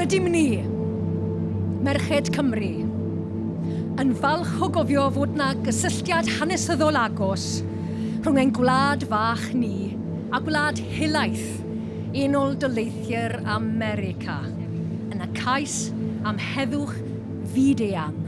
Rydym ni, Merched Cymru, yn falch o gofio fod na gysylltiad hanesyddol agos rhwng ein gwlad fach ni a gwlad helaeth Unol Daleithiau'r America yn y cais am heddwch fyd-eang.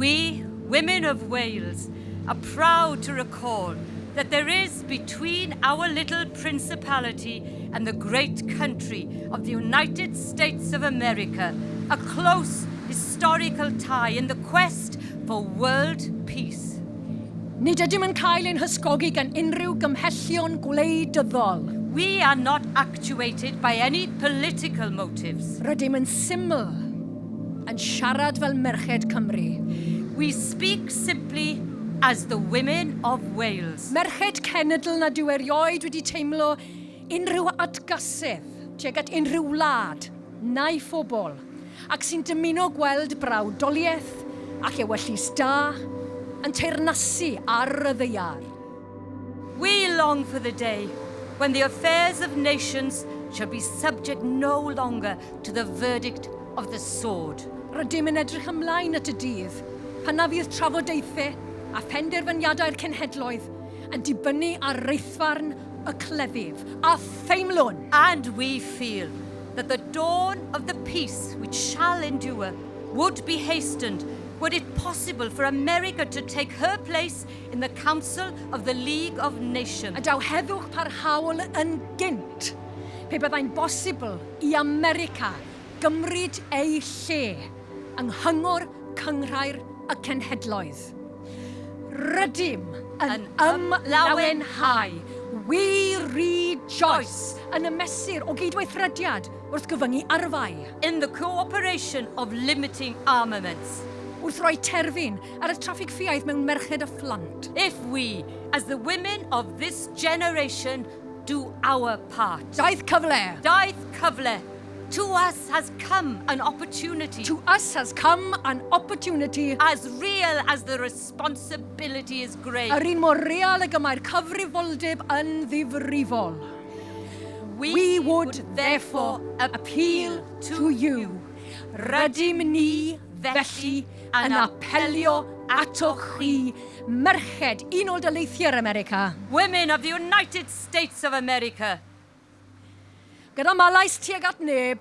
We, women of Wales, are proud to recall that there is between our little principality and the great country of the United States of America a close historical tie in the quest for world peace. Nid ydym yn cael ein hysgogi gan unrhyw gymhellion gwleidyddol. We are not actuated by any political motives. Rydym yn syml yn siarad fel Merched Cymru. We speak simply as the women of Wales. Merched cenedl na dyw erioed wedi teimlo unrhyw atgasedd tuag at unrhyw wlad neu phobl ac sy'n dymuno gweld brawdoliaeth ac ewyllus da yn teyrnasu ar y ddaear. We long for the day when the affairs of nations shall be subject no longer to the verdict of the sword. Rydym yn edrych ymlaen at y dydd pan na fydd trafodaethau a phenderfyniadau'r cenhedloedd yn dibynnu ar reithfarn y clefydd a theimlwn. And we feel that the dawn of the peace which shall endure would be hastened were it possible for America to take her place in the Council of the League of Nations. A daw heddwch parhaol yn gynt pe byddai'n bosibl i America gymryd ei lle yng nghyngor cynghrair y cenhedloedd. Rydym yn ymlawenhau. We rejoice yn y mesur o gydweithrediad wrth gyfyngu arfau. In the cooperation of limiting armaments. Wrth roi terfyn ar y traffig ffiaidd mewn merched y phlant. If we, as the women of this generation, do our part. Daeth cyfle. Daeth cyfle. To us has come an opportunity. To us has come an opportunity. As real as the responsibility is great. Yr un mor real y gymai'r cyfrifoldeb yn ddifrifol. We would therefore appeal to you. Rydym ni felly yn apelio atoch chi, Merched Unol Daleithiau'r America. Women of the United States of America. Gyda malais tuag at neb.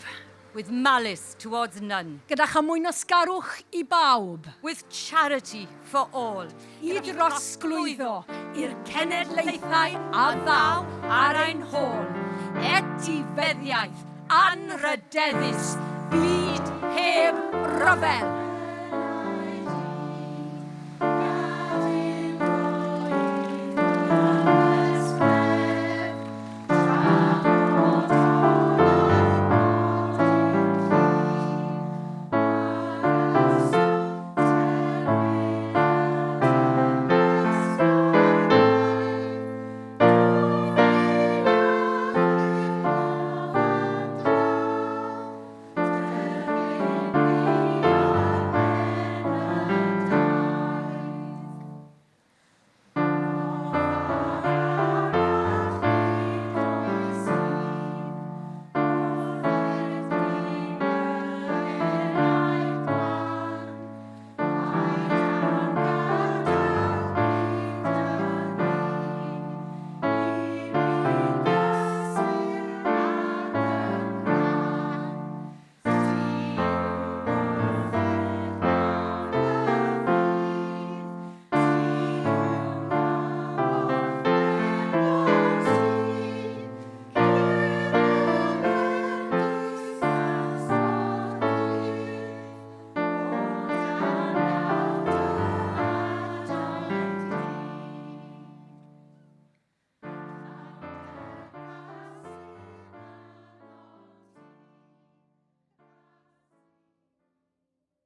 With malice towards none. Gyda chamwyn osgarwch i bawb. With charity for all. I drosglwyddo i'r cenedlaethau a ddaw ar ein hôl. Etifeddiaeth anrydeddus, byd heb ryfel.